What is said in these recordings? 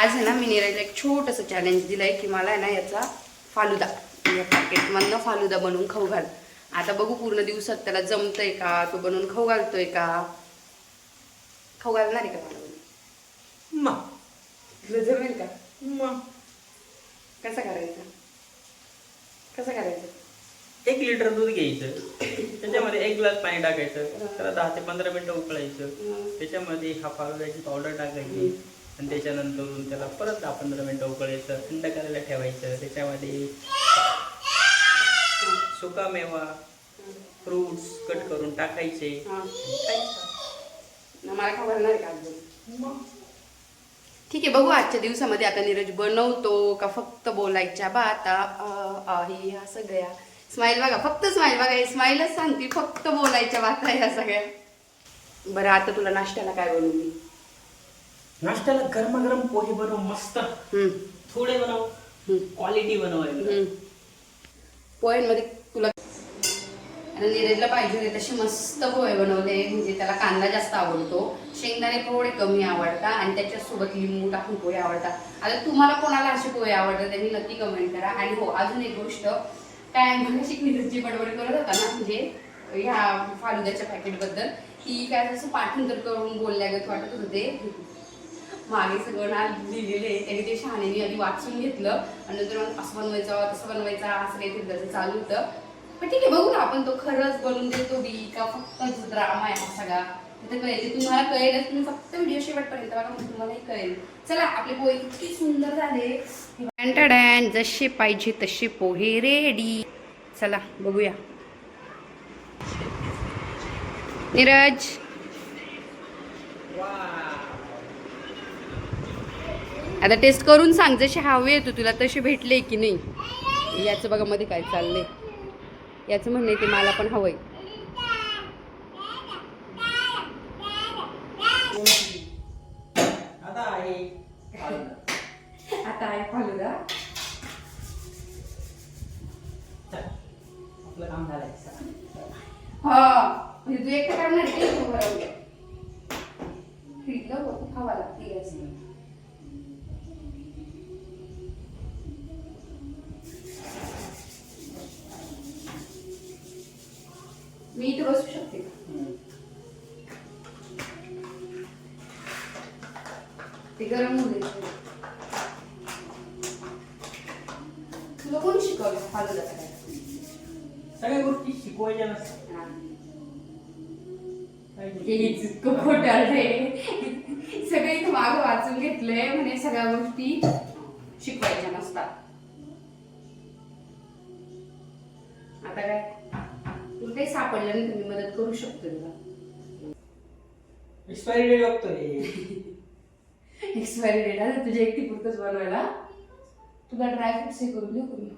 आज आहे ना मी नीरजला एक छोटंसं चॅलेंज दिलंय की मला आहे ना याचा फालुदा या पॅकेटमधनं फालुदा बनवून खाऊ घाल. आता बघू पूर्ण दिवसात त्याला जमतंय का, तो बनवून खाऊ घालतोय का, खाऊ घालणार आहे का मला मग तुला जमेल का? मग कसं करायचं कसं करायचं? 1 लिटर दूध घ्यायचं, त्याच्यामध्ये 1 ग्लास पाणी टाकायचं, त्याला 10 ते 15 मिनिटं उकळायचं, त्याच्यामध्ये हा फालुद्याची पावडर टाकायची आणि त्याच्यानंतर त्याला परत 10-15 मिनिटं उकळायचं, थंड करायला ठेवायचं. त्याच्यामध्ये सुका मेवा, फ्रूट्स कट करून टाकायचे. मला खाऊ घालणार आहे का आज? मग ठीक आहे, बघू आजच्या दिवसामध्ये आता नीरज बनवतो का फक्त बोलायच्या बाता आहे ह्या सगळ्या. स्माईल बघा, फक्त स्माईल बघा, हे स्माईलच सांगते, फक्त बोलायच्या बाता ह्या सगळ्या. बरं आता तुला नाश्त्याला काय बनवू? नाश्त्याला गरमागरम पोहे बनव, मस्त थोडे बनव, क्वालिटी बनवायला. पोह्यांमध्ये तुला आणि नीरजला पाहिजे होते तसे मस्त पोहे बनवले. म्हणजे त्याला कांदा जास्त आवडतो, शेंगदाणे थोडे कमी आवडतात आणि त्याच्यासोबत लिंबू टाकून पोहे आवडतात. आता तुम्हाला कोणाला असे पोहे आवडतात त्यांनी नक्की कमेंट करा. आणि हो, अजून एक गोष्ट, काय मगाशी नीरजची बडबड करत होता ना, म्हणजे ह्या फालुद्याच्या पॅकेटबद्दल, की काय असं पाठांतर करून बोलल्यागत वाटत होते. मागे सगळं ना लिहिलेले त्यांनी ते शहाण्याने आधी वाचून घेतलं आणि नंतर मग असं बनवायचं तसं बनवायचं असं काहीतरी त्याचं चालू होतं. पण ठीक आहे, बघू ना आपण तो खरंच बनवून देतो बी का फक्त ड्रामा आहे हा सगळा. तिथे कळेल, तुम्हाला कळेलच. तुम्ही फक्त व्हिडिओ शेवटपर्यंत बघा, मग तुम्हालाही कळेल. चला, आपले पोहे इतके सुंदर झाले, जसे पाहिजे तसे पोहे रेडी. चला बघूया. नीरज, आता टेस्ट करून सांग, जसे हवे तू तुला तसे भेटले की नाही. याचं बघा मध्ये काय चाललंय, याचं म्हणणं ते मला पण हवंय. आता आहे फालुदा. आपलं काम झालंय. हा, म्हणजे तू एकटं करणार आहे की बरोबर फ्रीजला खावा लागते गॅस. मी इथे बसू शकते का? ते गरम होऊ दे. तुला कोण शिकवलं फालुदा करायला? सगळ्या गोष्टी शिकवायच्या नसतात. खोट आहे सगळे इथं मागं वाचून घेतलंय, म्हणजे सगळ्या गोष्टी शिकवायच्या नसतात. आता काय तुला काही सापडलं नाही तर मी मदत करू शकतो तुला. एक्सपायरी डेट बघतोय. एक्सपायरी डेट आहे तुझ्या एकटी पुरतच बनवायला. तुला ड्रायफ्रुट्स हे करून देऊ करून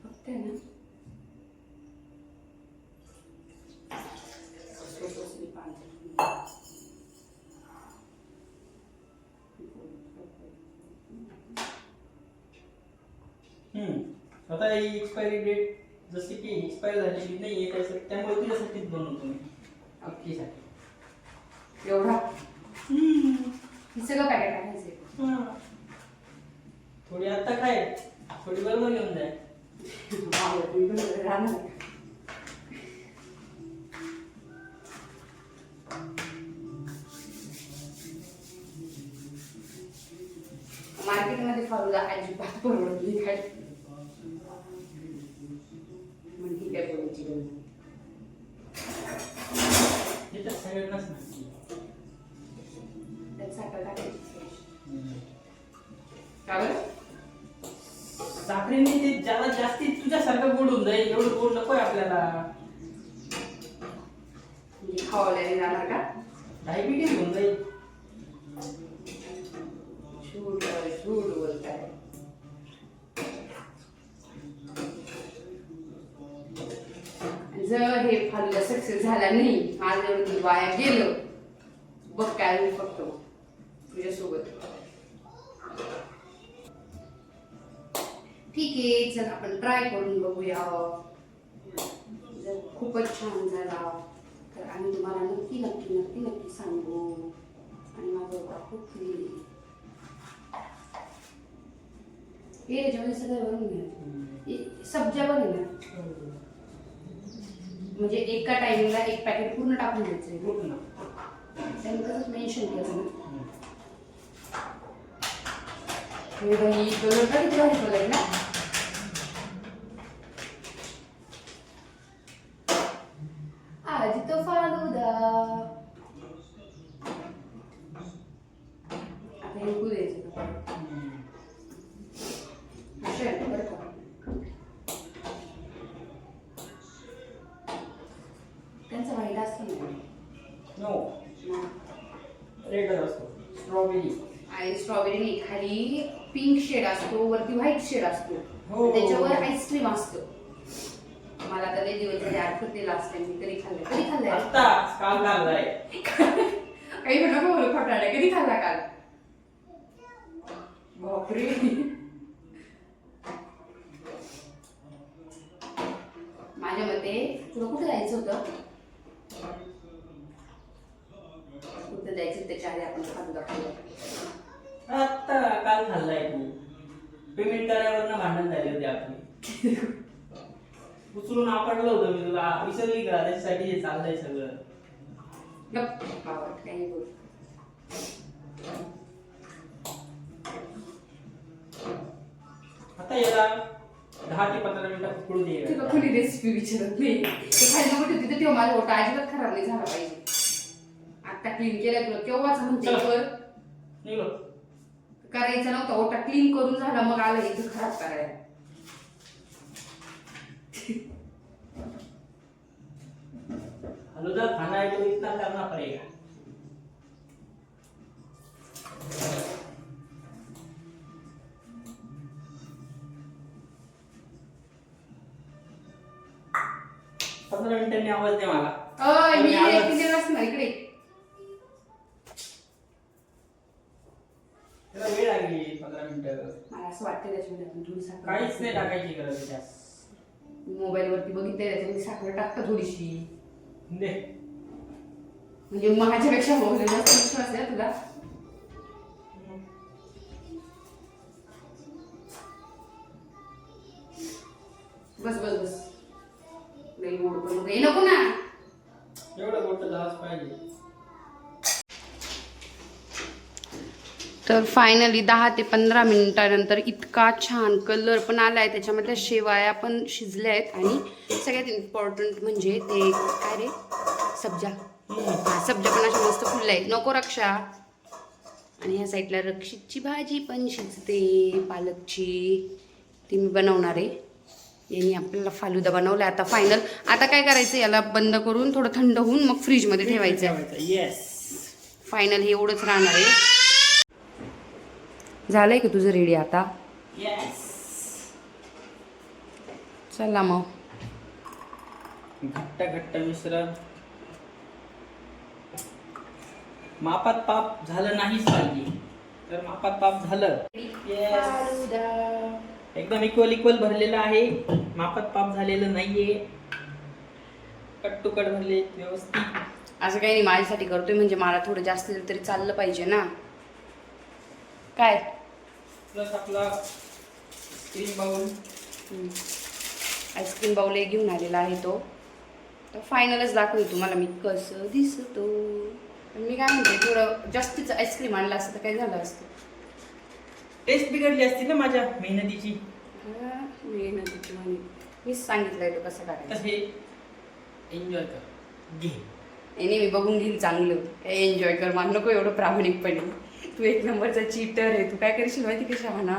फक्त आहे ना. आता ही एक्सपायरी डेट जशी की एक्सपायर झालेली नाही आहे, त्यामुळे तुझ्यासाठीच बनवतो मी. अख्खीसाठी एवढा हे सगळं पॅकेट टाकायचं. थोडी आता खाय, थोडी बरोबर घेऊन जाय. मार्केटमध्ये फालुदा अजिबात परवडत नाही काय. मग ठीक आहे, बोलायची गरज त्याच्यात सगळ्यांनाच ना त्यात साखर टाकायची. का बरं? साखरेने ते ज्याला जास्ती तुझ्यासारखं गोड होऊन जाईल, एवढं गोड नकोय आपल्याला. खावायला जाणार का? डायबिटीज होऊन जाईल. झूट बोलताय. जर हे फालुदा सक्सेस झाला नाही, माझं एवढं वाया गेलं, बघ काय होईल फक्त तुझ्यासोबत. ठीक आहे, चल आपण ट्राय करून बघूया. जर खूपच छान झाला तर आम्ही तुम्हाला नक्की नक्की नक्की नक्की सांगू. आणि माझा होता खूप हे याच्यामध्ये सगळं भरून घ्या. सब्जा पण आहे ना, म्हणजे एका टाइमिंगला एक पॅकेट पूर्ण टाकून द्यायचं. त्यांनी कसं मेन्शन केलं ना. हे बाई कलर का किती भारी कलर ना. आज तो फालुदा आता हे उकळू द्यायचं बरं का. त्यांचा व्हाईट असतो नो रेड असतो स्ट्रॉबेरी. आणि स्ट्रॉबेरी नाही, खाली पिंक शेड असतो, वरती व्हाईट शेड असतो. हो. त्याच्यावर आईस्क्रीम असतं. मला तर लय दिवस झाले आठवते लास्ट टाइम मी कधी खाल्लंय. आता काल खाल्लाय. काही म्हणा बोल फटाडे कधी खाल्ला काल. बापरे. माझ्या मते तुला कुठे जायचं होतं, कुठे जायचं त्याच्या आधी आपण खातो दाखवलं. आता काल खाल्लाय तू. पेमेंट करायवर भांडण झाले होते आपली. उचलून आपडलं होतं मी तुला, विसरली का? त्याच्यासाठी हे चाललंय सगळं. काही बोल. आता याला 10 ते 15 मिनिटं उकळू दे. तुला कोणी रेसिपी विचारत नाही. खायला मोठी होती तर तेव्हा माझा ओटा अजिबात खराब नाही झाला पाहिजे. आता क्लीन केलाय तुला केव्हाच म्हणते कर. निघलो. करायचं नव्हतं, ओटा क्लीन करून झाला मग आलं इथं खराब करायला. फालुदा खाना है तो इतना करना पड़ेगा. पंधरा मिनिटांनी आवाज दे मला. मी किती असणार इकडे. त्याला वेळ लागली 15 मिनिटं. मला असं वाटतं त्याच्यामध्ये आपण थोडी साखर काहीच नाही टाकायची गरज त्यास. मोबाईल वरती बघितलंय त्याच्यामध्ये साखर टाकता थोडीशी. दे. म्हणजे माझ्यापेक्षा मोबाईल जास्त विश्वास आहे तुला. बस बस बस. लई गोड पण नको. हे नको ना. एवढं मोठं झालंच पाहिजे. तर फायनली 10 ते 15 मिनिटानंतर इतका छान कलर पण आलाय, त्याच्यामधल्या शेवाया पण शिजल्या आहेत. आणि सगळ्यात इम्पॉर्टंट म्हणजे ते काय रे सब्जा. सब्जा पण अशा मस्त फुलल्या आहेत. नको रक्षा. आणि ह्या साईडला रक्षितची भाजी पण शिजते, पालकची. ती मी बनवणार आहे. यांनी आपल्याला फालुदा बनवला. आता फायनल आता काय करायचं, याला बंद करून थोडं थंड होऊन मग फ्रीजमध्ये ठेवायचं. येस. फायनल हे एवढंच राहणार आहे. झालंय का तुझं रेडी आता? येस. चला मग. घट्ट घट्ट मिश्रण. मापात पाप झालं नाहीच पाहिजे, तर मापात पाप झालं. एकदम इक्वल भरलेलं आहे. मापात पाप झालेलं नाहीये. कट टू कट भरले व्यवस्थित. असं काही नाही, माझ्यासाठी करतोय म्हणजे मला थोडं जास्त तरी चाललं पाहिजे ना. काय प्लस आपला क्रीम बाउल. आईस्क्रीम बाउल एक घेऊन आलेला आहे तो. तर फायनलच दाखवते तुम्हाला मी कसं दिसतो. मी काय म्हणते, थोडं जास्तीच आईस्क्रीम आणलं असतं तर काय झालं असतं. टेस्ट बिघडली असती ना माझ्या मेहनतीची. मेहनतीची म्हणे मीच सांगितलंय तो कसं करायचं. कसे एन्जॉय कर घे. नाही मी बघून घेईन चांगलं. एन्जॉय कर. मान नको एवढं प्रामाणिकपणे. तू एक नंबरचा चीटर आहे. तू काय करशील माहिती कशा म्हणा.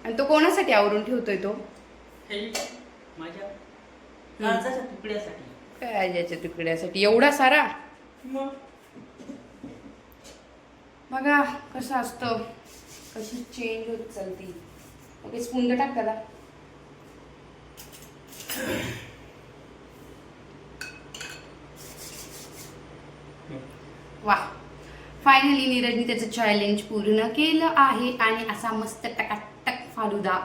आणि तो कोणासाठी आवरून ठेवतोय तो? माझ्या काळजाच्या तुकड्यासाठी. काय याच्या तुकड्यासाठी एवढा सारा? बघा कसं असतं, कशी चेंज होत चालती. ओके स्पून टाक त्याला. वा फायनली नीरजनी त्याचं चॅलेंज पूर्ण केलं आहे आणि असा मस्त टकाटक फालुदा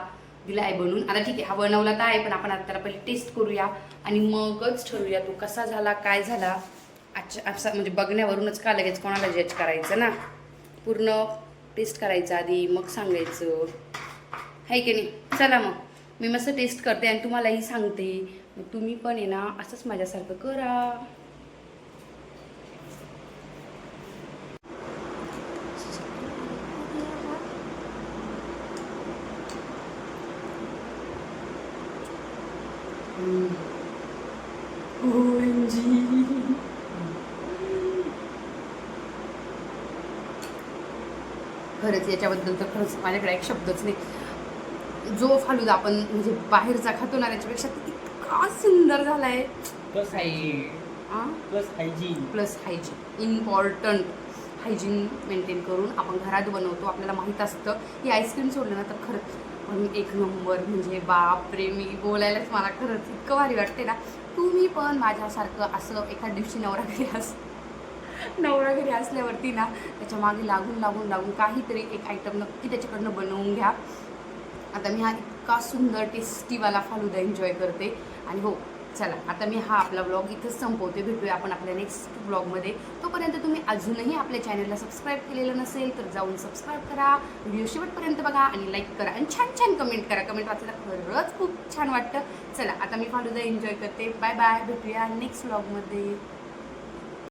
दिला आहे बनवून. आता ठीक आहे, हा बनवला तर आहे, पण आपण आता त्याला पहिले टेस्ट करूया आणि मगच ठरवूया तो कसा झाला, काय झाला. अच्छा, असं म्हणजे बघण्यावरूनच का लगेच कोणाला जज करायचं ना, पूर्ण टेस्ट करायचं आधी मग सांगायचं, आहे की नाही. चला मग मी मस्त टेस्ट करते आणि तुम्हालाही सांगते, मग तुम्ही पण आहे ना असंच माझ्यासारखं करा. खरंच याच्याबद्दल तर खरंच माझ्याकडे एक शब्दच नाही. जो फालुदा आपण म्हणजे बाहेरचा खातो ना त्याच्यापेक्षा इतका सुंदर झालाय. Plus hygiene plus hygiene important. Hygiene maintain करून आपण घरात बनवतो. आपल्याला माहीत असतं की आईस्क्रीम सोडलं ना तर खरंच पण एक नंबर. म्हणजे बापरे, मी बोलायलाच मला खरंच इतकं भारी वाटते ना. तुम्ही पण माझ्यासारखं असं एखाद दिवशी नवरा घरी असल्यावरती ना त्याच्या मागे लागून काहीतरी एक आयटम नक्की त्याच्याकडनं बनवून घ्या. आता मी हा इतका सुंदर टेस्टीवाला फालुदा एन्जॉय करते. आणि हो चला, आता मी हा आपला ब्लॉग इथंच संपवते. भेटूया आपण आपल्या नेक्स्ट ब्लॉगमध्ये. तोपर्यंत तुम्ही अजूनही आपल्या चॅनलला सबस्क्राईब केलेलं नसेल तर जाऊन सबस्क्राईब करा, व्हिडिओ शेवटपर्यंत बघा आणि लाईक करा आणि छान छान कमेंट करा. कमेंट वाचायला खरंच खूप छान वाटतं. चला आता मी फालुदा एन्जॉय करते. बाय बाय, भेटूया नेक्स्ट ब्लॉगमध्ये.